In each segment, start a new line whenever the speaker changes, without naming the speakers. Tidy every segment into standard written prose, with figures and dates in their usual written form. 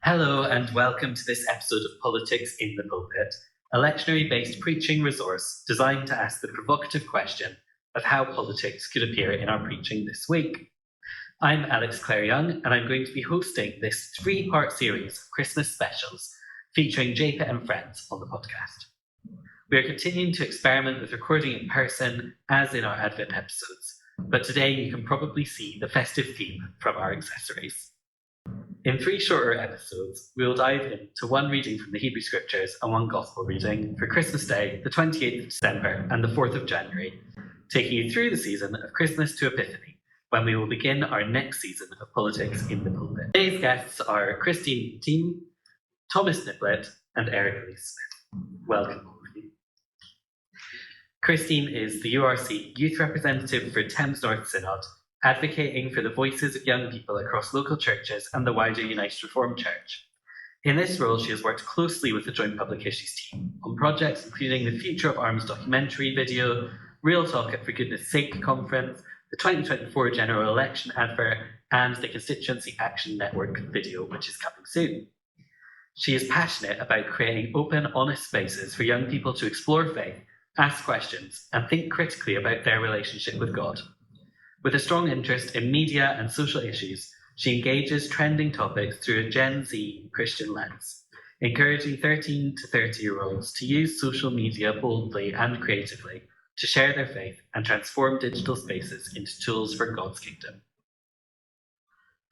Hello and welcome to this episode of Politics in the Pulpit, a lectionary-based preaching resource designed to ask the provocative question of how politics could appear in our preaching this week. I'm Alex Clare-Young and I'm going to be hosting this three-part series of Christmas specials featuring JPIT and friends on the podcast. We are continuing to experiment with recording in person as in our Advent episodes, but today you can probably see the festive theme from our accessories. In three shorter episodes, we will dive into one reading from the Hebrew Scriptures and one Gospel reading for Christmas Day, the 28th of December and the 4th of January, taking you through the season of Christmas to Epiphany, when we will begin our next season of Politics in the Pulpit. Today's guests are Ntim, Thomas Niblett, and Eric Smith. Welcome, all of you. Christine is the URC Youth Representative for Thames North Synod, advocating for the voices of young people across local churches and the wider United Reformed Church. In this role, she has worked closely with the Joint Public Issues team on projects including the Future of Arms documentary video, Real Talk at For Goodness Sake conference, the 2024 general election advert, and the Constituency Action Network video, which is coming soon. She is passionate about creating open, honest spaces for young people to explore faith, ask questions, and think critically about their relationship with God. With a strong interest in media and social issues, she engages trending topics through a Gen Z Christian lens, encouraging 13 to 30-year-olds to use social media boldly and creatively to share their faith and transform digital spaces into tools for God's kingdom.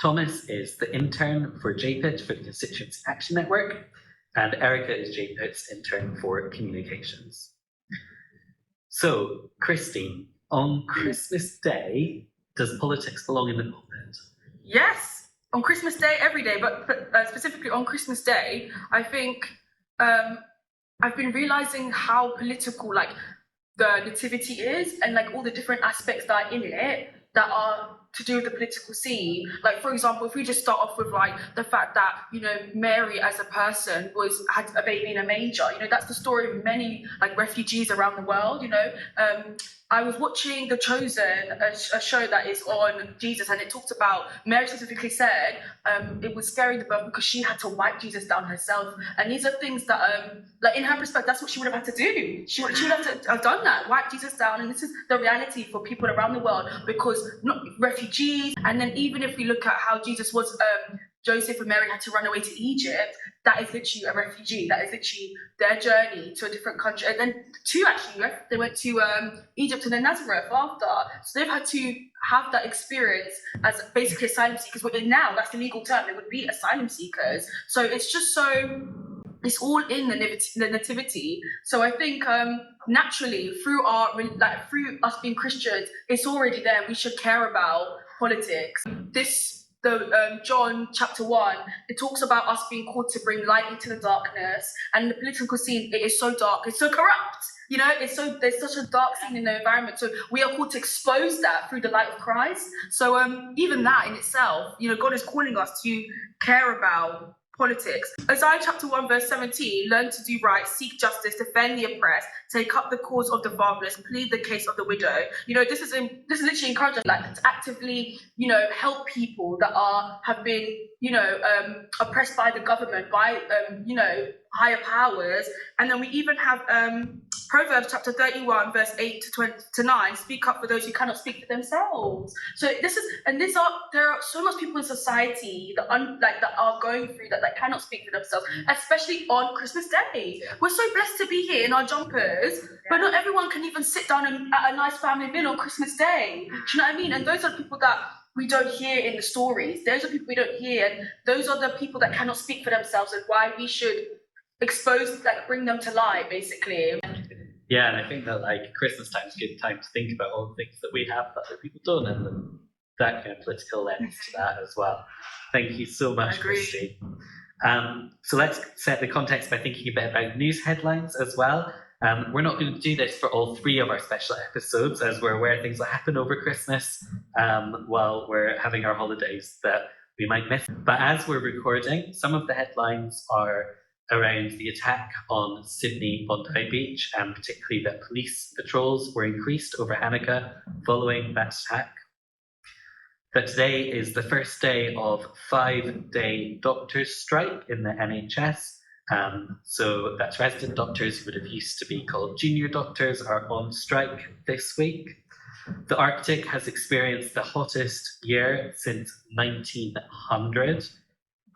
Thomas is the intern for JPIT for the Constituency Action Network, and Erica is JPIT's intern for communications. So, Christine, on Christmas Day, does politics belong in the pulpit?
Yes, on Christmas Day, every day, but specifically on Christmas Day, I think I've been realizing how political the nativity is, and all the different aspects that are in it that are to do with the political scene. Like, for example, if we just start off with the fact that Mary as a person had a baby in a manger. That's the story of many refugees around the world. I was watching The Chosen, a show that is on Jesus, and it talked about Mary specifically said it was scary the birth because she had to wipe Jesus down herself. And these are things that, in her perspective, that's what she would have had to do. She would have to have done that, wipe Jesus down. And this is the reality for people around the world, because refugees, and then even if we look at how Jesus was, Joseph and Mary had to run away to Egypt. That is literally a refugee. That is literally their journey to a different country. And then they went to Egypt and then Nazareth after. So they've had to have that experience as basically asylum seekers. But now that's the legal term. They would be asylum seekers. So it's just it's all in the nativity. So I think naturally through us being Christians, it's already there. We should care about politics. John chapter 1, it talks about us being called to bring light into the darkness, and the political scene, it is so dark, it's so corrupt, there's such a dark scene in the environment, so we are called to expose that through the light of Christ. So even that in itself, God is calling us to care about politics. Isaiah chapter 1 verse 17, learn to do right, seek justice, defend the oppressed, take up the cause of the fatherless, plead the case of the widow. This is literally encouraging us to actively, help people that have been, oppressed by the government, by, higher powers. And then we even have Proverbs chapter 31 verse 8 to 9, speak up for those who cannot speak for themselves. So there are so much people in society that are going through that cannot speak for themselves, especially on Christmas Day. We're so blessed to be here in our jumpers, but not everyone can even sit down at a nice family meal on Christmas Day. Do you know what I mean? And those are people that we don't hear in the stories. Those are people we don't hear, and those are the people that cannot speak for themselves, and why we should bring them to light, basically.
Yeah, and I think that Christmas time is a good time to think about all the things that we have that other people don't, and that kind of political lens to that as well. Thank you so much, Christy. So let's set the context by thinking a bit about news headlines as well. We're not going to do this for all three of our special episodes, as we're aware things will happen over Christmas while we're having our holidays that we might miss. But as we're recording, some of the headlines are around the attack on Sydney Bondi Beach, and particularly that police patrols were increased over Hanukkah following that attack. that today is the first day of 5-day doctors' strike in the NHS. So that's resident doctors who would have used to be called junior doctors are on strike this week. The Arctic has experienced the hottest year since 1900.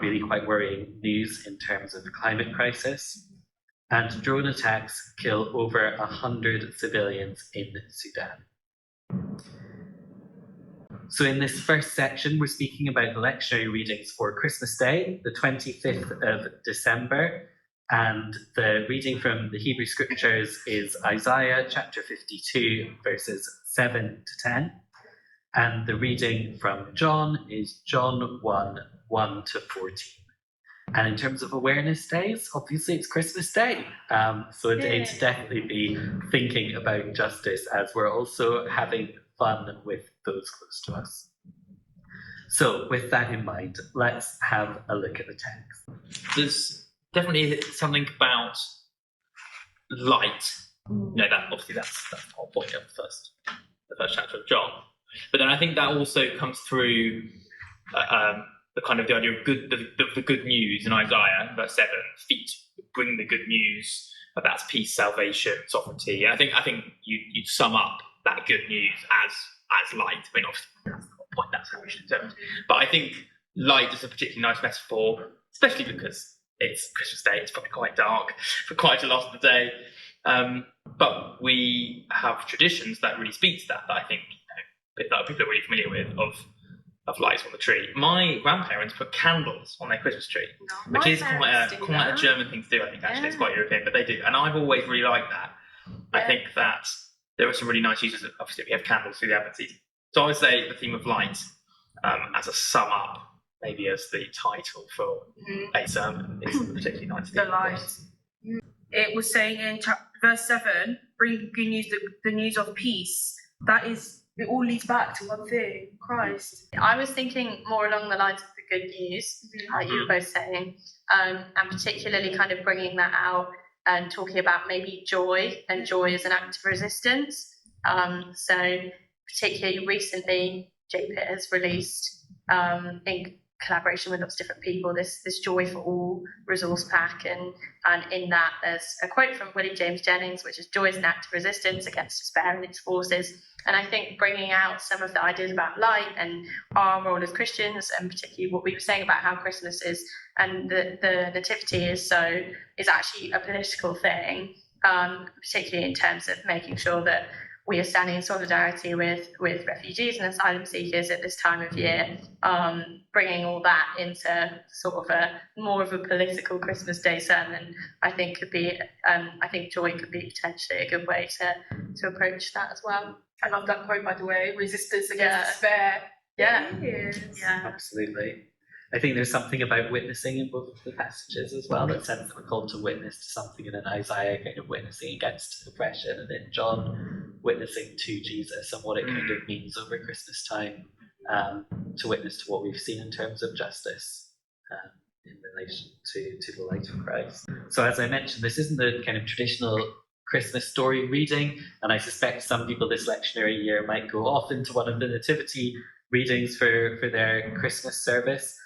Really quite worrying news in terms of the climate crisis. And drone attacks kill over 100 civilians in Sudan. So in this first section, we're speaking about the lectionary readings for Christmas Day, the 25th of December. And the reading from the Hebrew Scriptures is Isaiah chapter 52, verses 7 to 10. And the reading from John is John 1, 1 to 14. And in terms of awareness days, obviously it's Christmas Day. So a day to definitely be thinking about justice as we're also having fun with those close to us. So with that in mind, let's have a look at the text.
There's definitely something about light. That obviously that's the whole point of the first chapter of John. But then I think that also comes through the idea of the good news in Isaiah, verse 7. Feet bring the good news about peace, salvation, sovereignty. And I think you sum up that good news as light. I mean, obviously that's the whole point. That's how we should do it. But I think light is a particularly nice metaphor, especially because it's Christmas Day. It's probably quite dark for quite a lot of the day. But we have traditions that really speak to that I think that people are really familiar with of lights on the tree. My grandparents put candles on their Christmas tree, which is quite a German thing to do. I think actually it's quite European, but they do, and I've always really liked that. Yeah. I think that there are some really nice uses. Obviously, we have candles through the Advent season. So I would say the theme of light as a sum up, maybe as the title for a sermon, is a particularly nice theme.
The light. It was saying in verse 7, bring good news, the news of peace. That is, it all leads back to one thing, Christ.
I was thinking more along the lines of the good news, like you were both saying, and particularly kind of bringing that out and talking about maybe joy, and joy as an act of resistance. So particularly recently, JPIT has released, in collaboration with lots of different people, this Joy for All resource pack, and in that there's a quote from Willie James Jennings, which is joy is an act of resistance against despair and its forces. And I think bringing out some of the ideas about light and our role as Christians, and particularly what we were saying about how Christmas is and the nativity is actually a political thing, particularly in terms of making sure that we are standing in solidarity with refugees and asylum seekers at this time of year, bringing all that into sort of more of a political Christmas Day sermon. I think joy could be potentially a good way to approach that as well.
I love that quote, by the way. Resistance against despair.
Yeah.
Absolutely. I think there's something about witnessing in both of the passages as well, that sense that we're called to witness to something, and in Isaiah kind of witnessing against oppression, and in John witnessing to Jesus and what it kind of means over Christmas time, to witness to what we've seen in terms of justice in relation to the light of Christ. So as I mentioned, this isn't the kind of traditional Christmas story reading, and I suspect some people this lectionary year might go off into one of the nativity readings for their Christmas service.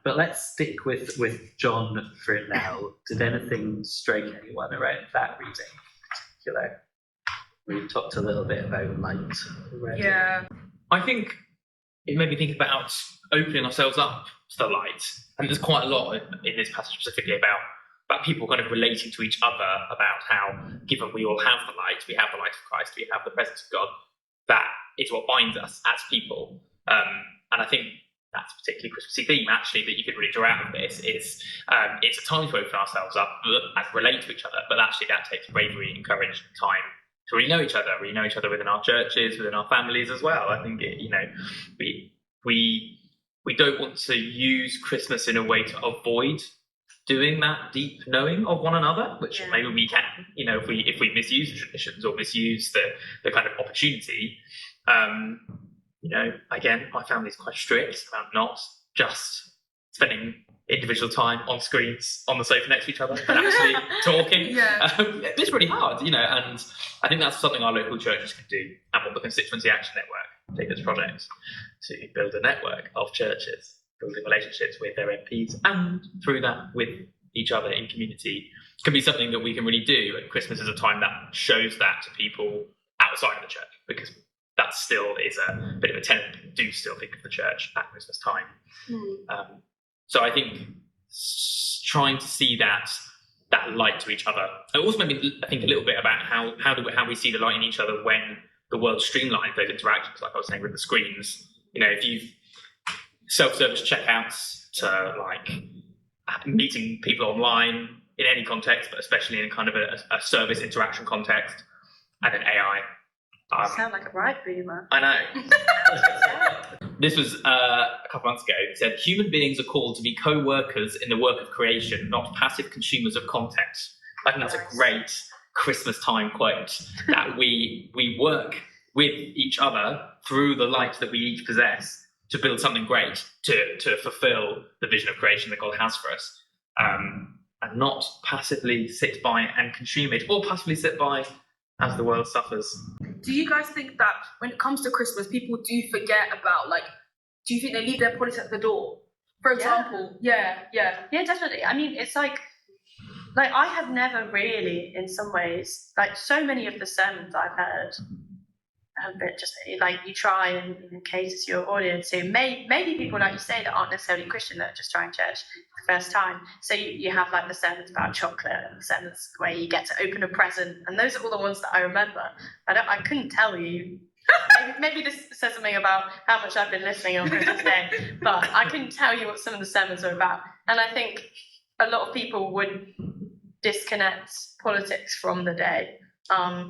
But let's stick with John for now. Did anything strike anyone around that reading in particular? We've talked a little bit about light already.
Yeah.
I think it made me think about opening ourselves up to the light. And there's quite a lot in this passage specifically about people kind of relating to each other, about how, given we all have the light of Christ, we have the presence of God, that is what binds us as people. And I think that's a particularly Christmassy theme, actually, that you could really draw out of this. It's a time to open ourselves up and relate to each other, but actually that takes bravery and courage and time to really know each other within our churches, within our families as well. I think we don't want to use Christmas in a way to avoid doing that deep knowing of one another, which maybe we can, if we misuse the traditions or misuse the kind of opportunity. Again, my family is quite strict about not just spending individual time on screens on the sofa next to each other, but actually talking. It's really hard, and I think that's something our local churches can do, and what the Constituency Action Network this project to build a network of churches, building relationships with their MPs, and through that with each other in community, can be something that we can really do. And Christmas is a time that shows that to people outside of the church, because that still is a bit of a tenet. People do still think of the church at Christmas time. So I think trying to see that light to each other. It also made me think a little bit about how we see the light in each other when the world streamlines those interactions, like I was saying with the screens. If you've self-service checkouts to like meeting people online in any context, but especially in kind of a service interaction context, and then AI.
You sound like a right boomer.
I know. This was a couple months ago. It said, human beings are called to be co-workers in the work of creation, not passive consumers of content. I think that's a great Christmas time quote, that we work with each other through the light that we each possess to build something great, to fulfill the vision of creation that God has for us, and not passively sit by and consume it, or passively sit by as the world suffers.
Do you guys think that when it comes to Christmas, people do forget about, like, do you think they leave their politics at the door? For example, yeah,
definitely. I mean, it's like I have never really, in some ways, like so many of the sermons I've heard have been just like, you try and cater to your audience who maybe people, like you say, that aren't necessarily Christian, that are just trying church for the first time. So you have like the sermons about chocolate and the sermons where you get to open a present, and those are all the ones that I remember. I couldn't tell you. Maybe this says something about how much I've been listening on Christmas Day, but I couldn't tell you what some of the sermons are about. And I think a lot of people would disconnect politics from the day.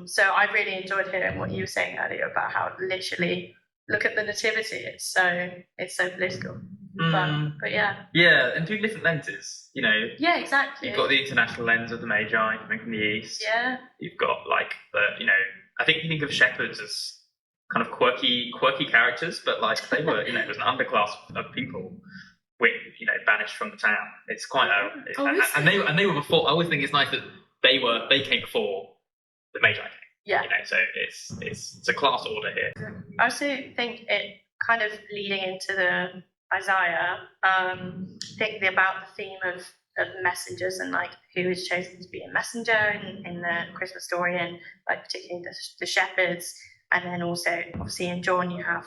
So I really enjoyed hearing what you were saying earlier about how literally look at the nativity. It's so political. But yeah.
Yeah, and through different lenses,
Yeah, exactly.
You've got the international lens of the Magi coming from the East.
Yeah.
You've got like I think you think of shepherds as kind of quirky characters, but like they were, it was an underclass of people banished from the town. It's quite and they were before. I always think it's nice that they came before the Magi came.
Yeah.
So it's a class order here.
I also think it kind of leading into the Isaiah, thinking about the theme of messengers and like who is chosen to be a messenger in the Christmas story, and like particularly the shepherds, and then also obviously in John you have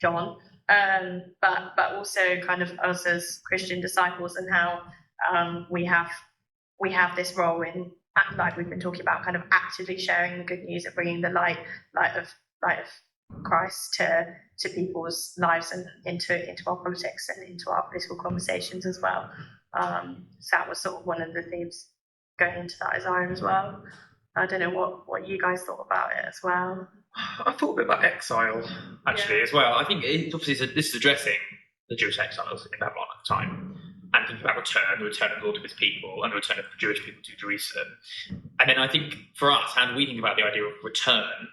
John, but also kind of us as Christian disciples, and how we have this role in, like we've been talking about, kind of actively sharing the good news and bringing the light of Christ to people's lives and into our politics and into our political conversations as well. So that was sort of one of the themes going into that Isaiah as well. I don't know what you guys thought about it as well.
I thought a bit about exile actually as well. I think this is addressing the Jewish exiles in Babylon at the time, and thinking about the return of the Lord to his people, and the return of the Jewish people to Jerusalem. And then I think for us, how do we think about the idea of return?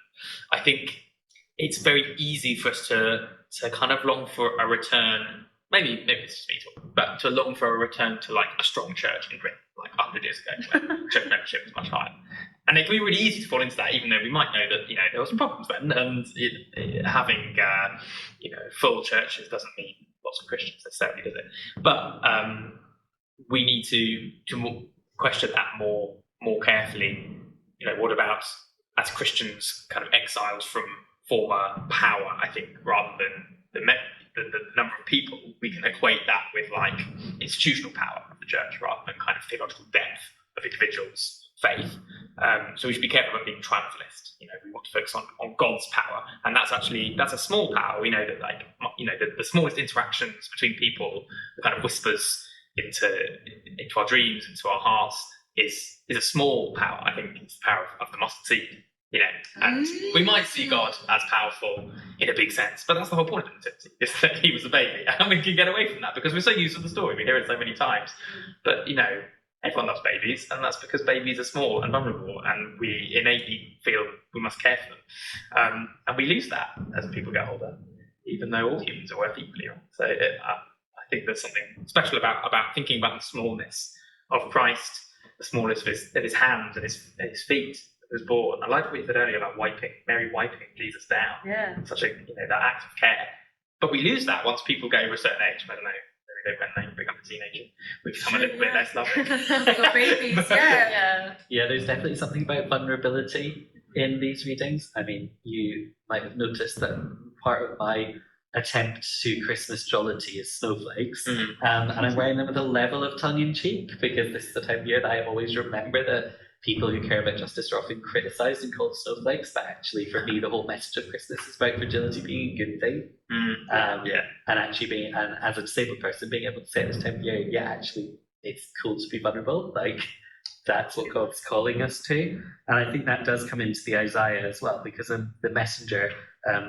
I think it's very easy for us to kind of long for a return. Maybe it's just me talking, but to long for a return to like a strong church in Britain, like 100 years ago, when church membership was much higher. And it can be really easy to fall into that, even though we might know that there were some problems then, and having full churches doesn't mean lots of Christians necessarily, does it? But we need to question that more carefully. What about, as Christians, kind of exiles from former power? I think rather than the number of people, we can equate that with like institutional power of the church rather than kind of theological depth of individuals' faith. So we should be careful about being triumphalist. We want to focus on God's power, and that's a small power. We know that the smallest interactions between people, the kind of whispers into our dreams, into our hearts, is a small power. I think it's the power of the mustard seed. And we might see God as powerful in a big sense, but that's the whole point of the nativity, is that he was a baby, and we can get away from that because we're so used to the story. We hear it so many times, but everyone loves babies, and that's because babies are small and vulnerable, and we innately feel we must care for them. And we lose that as people get older, even though all humans are worth equally. So I think there's something special about thinking about the smallness of Christ, the smallness of his hands and his feet, was born. I like what you said earlier about Mary wiping Jesus down.
Yeah.
Such a that act of care. But we lose that once people get over a certain age. I don't know. Maybe when they become a teenager, we become a little bit less loving.
Your babies, yeah.
Yeah, there's definitely something about vulnerability in these readings. I mean, you might have noticed that part of my attempt to Christmas jollity is snowflakes, and I'm wearing them with a level of tongue-in-cheek because this is the time of year that I always remember that people who care about justice are often criticised and called snowflakes, but actually for me the whole message of Christmas is about fragility being a good thing. And actually being, and as a disabled person, being able to say at this time of year, yeah, actually it's cool to be vulnerable, like that's what God's calling us to. And I think that does come into the Isaiah as well, because the messenger,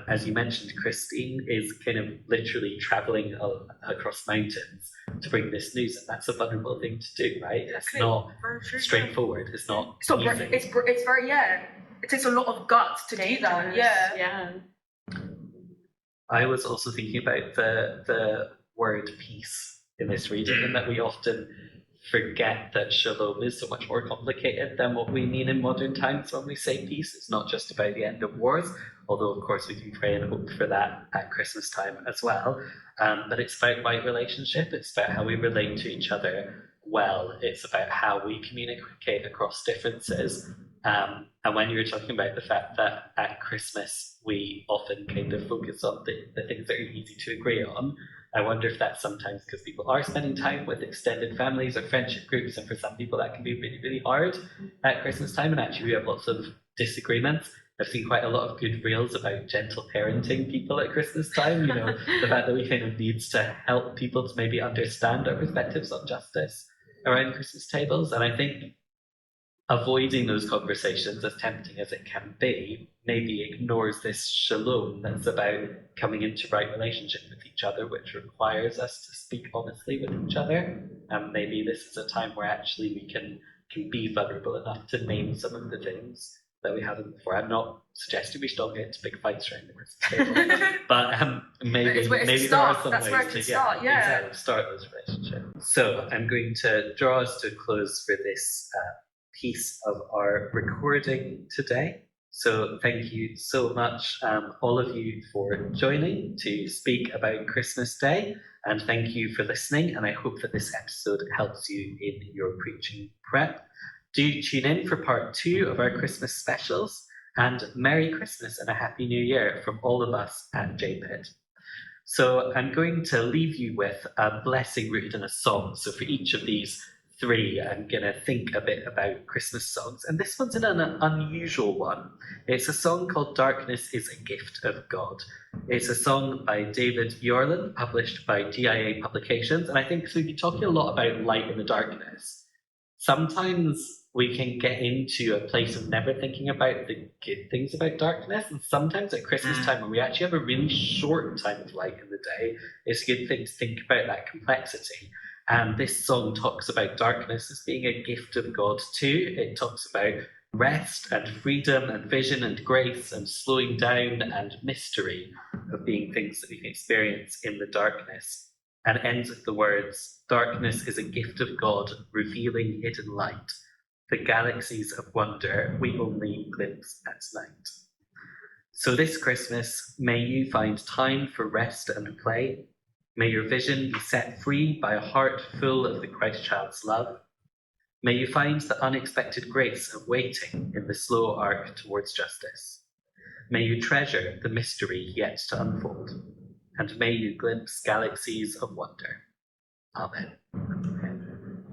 as you mentioned, Christine, is kind of literally travelling across mountains to bring this news, and that's a vulnerable thing to do, right? It's not straightforward. It's not.
It's not.
easy.
It's very It takes a lot of guts to do that.
Yeah.
I was also thinking about the word peace in this reading, and that we often forget that shalom is so much more complicated than what we mean in modern times when we say peace. It's not just about the end of wars, although of course we can pray and hope for that at Christmas time as well. But it's about right relationship. It's about how we relate to each other well. It's about how we communicate across differences. And when you were talking about the fact that at Christmas we often kind of focus on the things that are easy to agree on, I wonder if that's sometimes because people are spending time with extended families or friendship groups, and for some people that can be really, really hard at Christmas time, and actually we have lots of disagreements. I've seen quite a lot of good reels about gentle parenting people at Christmas time, the fact that we kind of need to help people to maybe understand our perspectives on justice around Christmas tables. And I think avoiding those conversations, as tempting as it can be, maybe ignores this shalom that's about coming into right relationship with each other, which requires us to speak honestly with each other. And maybe this is a time where actually we can be vulnerable enough to name some of the things that we haven't before. I'm not suggesting we should all get into big fights around the Christmas table, but maybe there are some
That's
ways
where it can start. Yeah.
start those relationships. So I'm going to draw us to a close for this piece of our recording today. So thank you so much, all of you, for joining to speak about Christmas Day, and thank you for listening, and I hope that this episode helps you in your preaching prep. Do tune in for part 2 of our Christmas specials, and Merry Christmas and a Happy New Year from all of us at JPIT. So I'm going to leave you with a blessing rooted in a song. So for each of these 3, I'm going to think a bit about Christmas songs, and this one's an unusual one. It's a song called Darkness is a Gift of God. It's a song by David Yorlin, published by DIA Publications, and I think so. You're talking a lot about light in the darkness. Sometimes we can get into a place of never thinking about the good things about darkness, and sometimes at Christmas time, when we actually have a really short time of light in the day, it's a good thing to think about that complexity. And this song talks about darkness as being a gift of God too. It talks about rest and freedom and vision and grace and slowing down and mystery of being things that we can experience in the darkness. And ends with the words, "Darkness is a gift of God, revealing hidden light. The galaxies of wonder we only glimpse at night." So this Christmas, may you find time for rest and play. May your vision be set free by a heart full of the Christ child's love. May you find the unexpected grace of waiting in the slow arc towards justice. May you treasure the mystery yet to unfold. And may you glimpse galaxies of wonder. Amen.